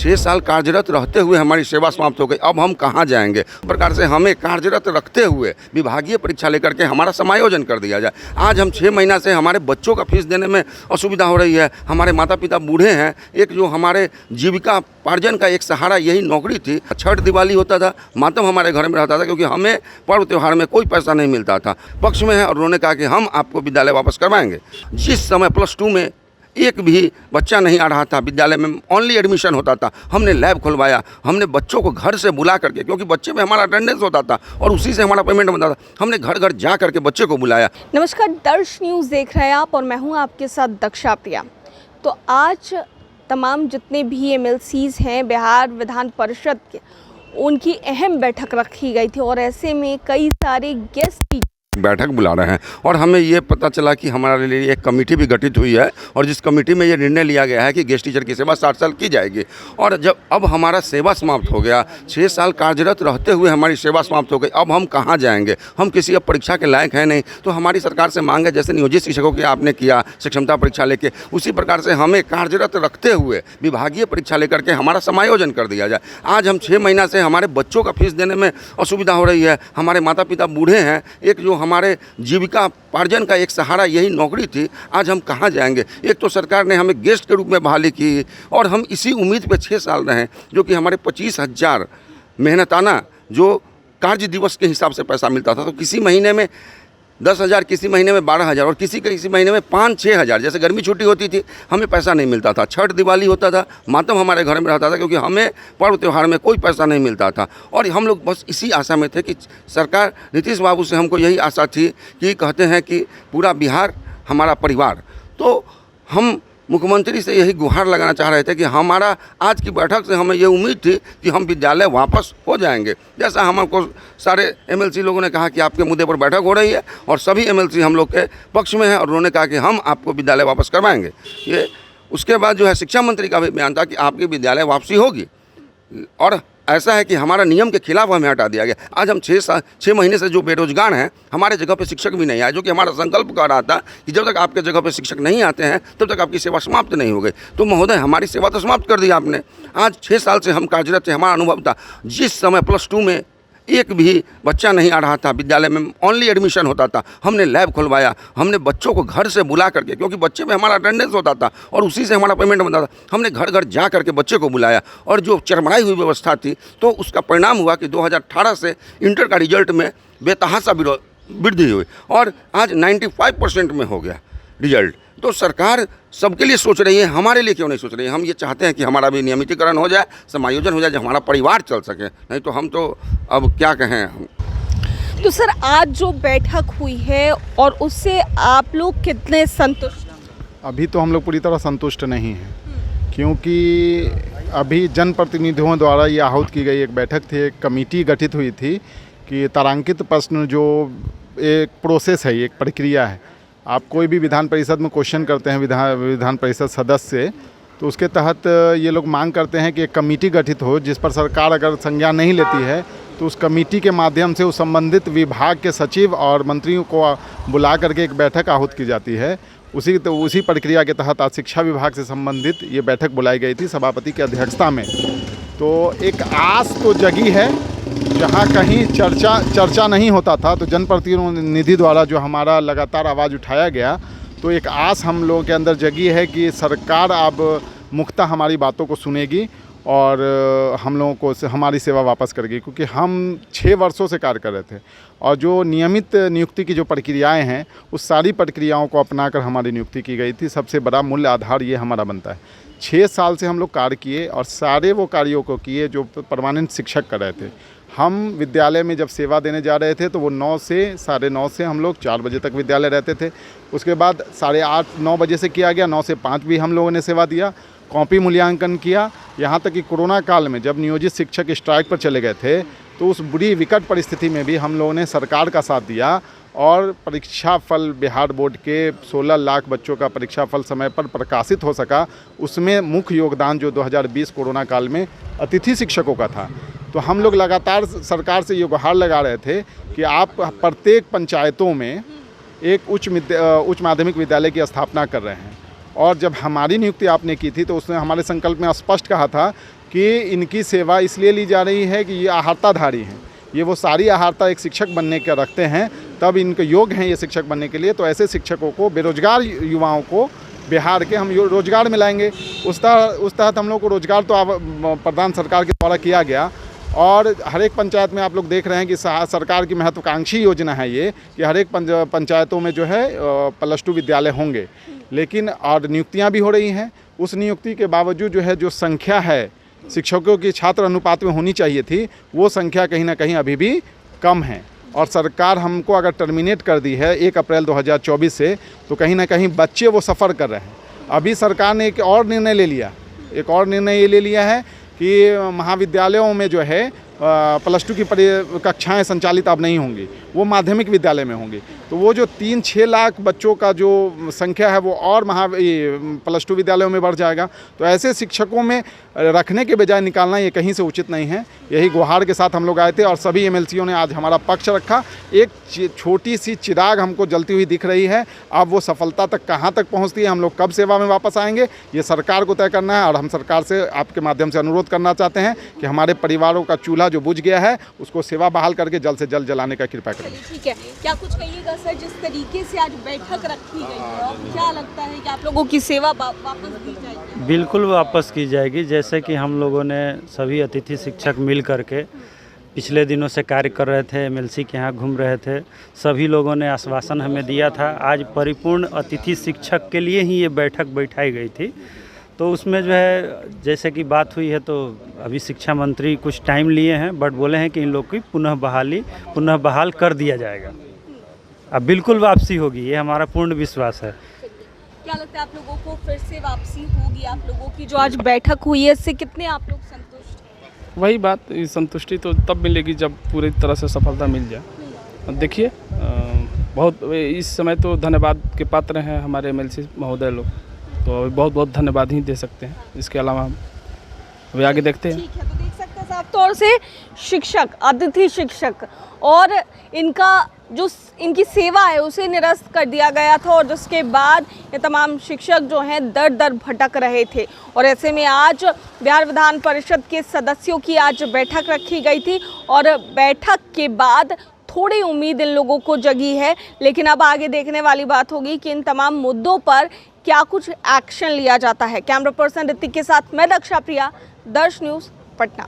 6 साल कार्यरत रहते हुए हमारी सेवा समाप्त हो गई, अब हम कहाँ जाएंगे। इस प्रकार से हमें कार्यरत रखते हुए विभागीय परीक्षा लेकर के हमारा समायोजन कर दिया जाए। आज हम 6 महीना से हमारे बच्चों का फीस देने में असुविधा हो रही है। हमारे माता पिता बूढ़े हैं, एक जो हमारे जीविका पार्जन का एक सहारा यही नौकरी थी। छठ दिवाली होता था, मातम हमारे घर में रहता था, क्योंकि हमें पर्व त्यौहार में कोई पैसा नहीं मिलता था। पक्ष में है और उन्होंने कहा कि हम आपको विद्यालय वापस करवाएंगे। जिस समय +2 में एक भी बच्चा नहीं आ रहा था, विद्यालय में ओनली एडमिशन होता था, हमने लैब खुलवाया, हमने बच्चों को घर से बुला करके, क्योंकि बच्चे में हमारा अटेंडेंस होता था और उसी से हमारा पेमेंट बनता था, हमने घर घर जा करके बच्चे को बुलाया। नमस्कार, दर्श न्यूज़ देख रहे हैं आप और मैं हूं आपके साथ दक्षा प्रिया। तो आज तमाम जितने भी एमएलसीज हैं बिहार विधान परिषद के, उनकी अहम बैठक रखी गई थी और ऐसे में कई सारे गेस्ट बैठक बुला रहे हैं और हमें ये पता चला कि हमारे लिए एक कमेटी भी गठित हुई है और जिस कमेटी में ये निर्णय लिया गया है कि गेस्ट टीचर की सेवा 60 साल की जाएगी। और जब अब हमारा सेवा समाप्त हो गया, 6 साल कार्यरत रहते हुए हमारी सेवा समाप्त हो गई, अब हम कहाँ जाएंगे। हम किसी अब परीक्षा के लायक हैं नहीं, तो हमारी सरकार से मांग है जैसे नियोजित शिक्षकों की आपने किया सक्षमता परीक्षा लेके, उसी प्रकार से हमें कार्यरत रखते हुए विभागीय परीक्षा लेकर के हमारा समायोजन कर दिया जाए। आज हम 6 महीना से हमारे बच्चों का फीस देने में असुविधा हो रही है। हमारे माता पिता बूढ़े हैं, एक जो हमारे जीविका पार्जन का एक सहारा यही नौकरी थी, आज हम कहाँ जाएंगे। एक तो सरकार ने हमें गेस्ट के रूप में बहाली की और हम इसी उम्मीद पे 6 साल रहे, जो कि हमारे 25,000 मेहनताना जो कार्य दिवस के हिसाब से पैसा मिलता था, तो किसी महीने में 10,000, किसी महीने में 12,000 और किसी महीने में 5-6 हज़ार, जैसे गर्मी छुट्टी होती थी हमें पैसा नहीं मिलता था। छठ दिवाली होता था, मातम हमारे घर में रहता था, क्योंकि हमें पर्व त्यौहार में कोई पैसा नहीं मिलता था। और हम लोग बस इसी आशा में थे कि सरकार, नीतीश बाबू से हमको यही आशा थी कि कहते हैं कि पूरा बिहार हमारा परिवार, तो हम मुख्यमंत्री से यही गुहार लगाना चाह रहे थे कि हमारा आज की बैठक से हमें ये उम्मीद थी कि हम विद्यालय वापस हो जाएंगे। जैसा हमको सारे एमएलसी लोगों ने कहा कि आपके मुद्दे पर बैठक हो रही है और सभी एमएलसी हम लोग के पक्ष में है और उन्होंने कहा कि हम आपको विद्यालय वापस करवाएंगे। ये उसके बाद जो है शिक्षा मंत्री का भी बयान था कि आपकी विद्यालय वापसी होगी, और ऐसा है कि हमारा नियम के खिलाफ हमें हटा दिया गया। आज हम 6 महीने से जो बेरोजगार हैं, हमारे जगह पे शिक्षक भी नहीं आए, जो कि हमारा संकल्प कर रहा था कि जब तक आपके जगह पे शिक्षक नहीं आते हैं तब तक आपकी सेवा समाप्त नहीं हो गई। तो महोदय, हमारी सेवा तो समाप्त कर दी आपने। आज 6 साल से हम कार्यरत थे, हमारा अनुभव था। जिस समय +2 में एक भी बच्चा नहीं आ रहा था, विद्यालय में ओनली एडमिशन होता था, हमने लैब खुलवाया, हमने बच्चों को घर से बुला करके, क्योंकि बच्चे में हमारा अटेंडेंस होता था और उसी से हमारा पेमेंट बनता था, हमने घर घर जा करके बच्चे को बुलाया। और जो चरमराई हुई व्यवस्था थी, तो उसका परिणाम हुआ कि 2018 से इंटर का रिजल्ट में बेतहाशा वृद्धि हुई और आज 95% में हो गया रिजल्ट। तो सरकार सबके लिए सोच रही है, हमारे लिए क्यों नहीं सोच रही है। हम ये चाहते हैं कि हमारा भी नियमितीकरण हो जाए, समायोजन हो जाए, जो हमारा परिवार चल सके, नहीं तो हम तो अब क्या कहें। तो सर, आज जो बैठक हुई है और उससे आप लोग कितने संतुष्ट? अभी तो हम लोग पूरी तरह संतुष्ट नहीं हैं, क्योंकि अभी जनप्रतिनिधियों द्वारा ये आहूत की गई एक बैठक थी, एक कमेटी गठित हुई थी कि तारांकित प्रश्न जो एक प्रोसेस है, एक प्रक्रिया है, आप कोई भी विधान परिषद में क्वेश्चन करते हैं विधान परिषद सदस्य से, तो उसके तहत ये लोग मांग करते हैं कि एक कमेटी गठित हो, जिस पर सरकार अगर संज्ञान नहीं लेती है तो उस कमेटी के माध्यम से उस संबंधित विभाग के सचिव और मंत्रियों को बुला करके एक बैठक आहूत की जाती है। उसी प्रक्रिया के तहत आज शिक्षा विभाग से संबंधित ये बैठक बुलाई गई थी सभापति की अध्यक्षता में। तो एक आस तो जगी है, जहाँ कहीं चर्चा नहीं होता था, तो जनप्रतिनिधि द्वारा जो हमारा लगातार आवाज़ उठाया गया, तो एक आस हम लोगों के अंदर जगी है कि सरकार अब मुख्यतः हमारी बातों को सुनेगी और हम लोगों को हमारी सेवा वापस करेगी। क्योंकि हम 6 वर्षों से कार्य कर रहे थे और जो नियमित नियुक्ति की जो प्रक्रियाएं हैं, उस सारी प्रक्रियाओं को अपनाकर हमारी नियुक्ति की गई थी। सबसे बड़ा मूल्य आधार ये हमारा बनता है। 6 साल से हम लोग कार्य किए और सारे वो कार्यों को किए जो परमानेंट शिक्षक कर रहे थे। हम विद्यालय में जब सेवा देने जा रहे थे तो वो 9 से 9:30 से हम लोग 4 बजे तक विद्यालय रहते थे। उसके बाद 8:30-9 बजे से किया गया, 9 से 5 भी हम लोगों ने सेवा दिया, कॉपी मूल्यांकन किया। यहाँ तक कि कोरोना काल में जब नियोजित शिक्षक स्ट्राइक पर चले गए थे, तो उस बुरी विकट परिस्थिति में भी हम लोगों ने सरकार का साथ दिया और परीक्षा फल बिहार बोर्ड के 16 लाख बच्चों का परीक्षा फल समय पर प्रकाशित हो सका। उसमें मुख्य योगदान जो 2020 कोरोना काल में अतिथि शिक्षकों का था। तो हम लोग लगातार सरकार से ये गुहार लगा रहे थे कि आप प्रत्येक पंचायतों में एक उच्च माध्यमिक विद्यालय की स्थापना कर रहे हैं। और जब हमारी नियुक्ति आपने की थी तो उसने हमारे संकल्प में स्पष्ट कहा था कि इनकी सेवा इसलिए ली जा रही है कि ये आहारताधारी हैं, ये वो सारी आहारता एक शिक्षक बनने के रखते हैं, तब इनके योग्य हैं ये शिक्षक बनने के लिए। तो ऐसे शिक्षकों को, बेरोजगार युवाओं को बिहार के हम रोजगार मिलाएंगे। उस तहत हम लोग को रोजगार तो प्रधान सरकार के द्वारा किया गया, और हर एक पंचायत में आप लोग देख रहे हैं कि सरकार की महत्वाकांक्षी योजना है ये कि हर एक पंचायतों में जो है +2 विद्यालय होंगे। लेकिन और नियुक्तियां भी हो रही हैं, उस नियुक्ति के बावजूद जो है जो संख्या है शिक्षकों की छात्र अनुपात में होनी चाहिए थी, वो संख्या कहीं ना कहीं अभी भी कम है। और सरकार हमको अगर टर्मिनेट कर दी है 1 अप्रैल 2024 से, तो कहीं ना कहीं बच्चे वो सफ़र कर रहे हैं। अभी सरकार ने एक और निर्णय ले लिया, एक और निर्णय ये ले लिया है कि महाविद्यालयों में जो है +2 की कक्षाएं संचालित अब नहीं होंगी, वो माध्यमिक विद्यालय में होंगी। तो वो जो 3-6 लाख बच्चों का जो संख्या है वो और +2 विद्यालयों में बढ़ जाएगा। तो ऐसे शिक्षकों में रखने के बजाय निकालना ये कहीं से उचित नहीं है। यही गुहार के साथ हम लोग आए थे और सभी MLCओं ने आज हमारा पक्ष रखा। एक छोटी सी चिराग हमको जलती हुई दिख रही है, अब वो सफलता तक कहाँ तक पहुँचती है, हम लोग कब सेवा में वापस आएंगे, ये सरकार को तय करना है। और हम सरकार से आपके माध्यम से अनुरोध करना चाहते हैं कि हमारे परिवारों का चूल्हा जो बुझ गया है उसको सेवा बहाल करके जल्द से जल्द जलाने का कृपा करें। ठीक है, क्या कुछ कहिएगा सर, जिस तरीके से आज बैठक रखी गई है, क्या लगता है कि आप लोगों की सेवा वापस दी जाएगी? बिल्कुल वापस की जाएगी। जैसे कि हम लोगों ने सभी अतिथि शिक्षक मिल करके पिछले दिनों से कार्य कर रहे थे, MLC के यहाँ घूम रहे थे, सभी लोगों ने आश्वासन हमें दिया था। आज परिपूर्ण अतिथि शिक्षक के लिए ही ये बैठक बैठाई गई थी। तो उसमें जो है जैसे कि बात हुई है, तो अभी शिक्षा मंत्री कुछ टाइम लिए हैं, बट बोले हैं कि इन लोग की पुनः बहाल कर दिया जाएगा। अब बिल्कुल वापसी होगी, ये हमारा पूर्ण विश्वास है। क्या लगता है आप लोगों को फिर से वापसी होगी? आप लोगों की जो आज बैठक हुई है इससे कितने आप लोग संतुष्ट हैं? वही बात, संतुष्टि तो तब मिलेगी जब पूरी तरह से सफलता मिल जाए। देखिए बहुत इस समय तो धन्यवाद के पात्र हैं हमारे MLC महोदय लोग, तो बहुत बहुत धन्यवाद ही दे सकते हैं। इसके अलावा हम अभी आगे देखते हैं। ठीक है, तो देख सकते हैं साफ तौर से शिक्षक, अतिथि शिक्षक और इनकी सेवा है उसे निरस्त कर दिया गया था, और जिसके बाद ये तमाम शिक्षक जो हैं दर दर भटक रहे थे। और ऐसे में आज बिहार विधान परिषद के सदस्यों की आज बैठक रखी गई थी, और बैठक के बाद थोड़ी उम्मीद इन लोगों को जगी है। लेकिन अब आगे देखने वाली बात होगी कि इन तमाम मुद्दों पर क्या कुछ एक्शन लिया जाता है। कैमरा पर्सन ऋतिक के साथ मैं दक्षा प्रिया, दर्श न्यूज़, पटना।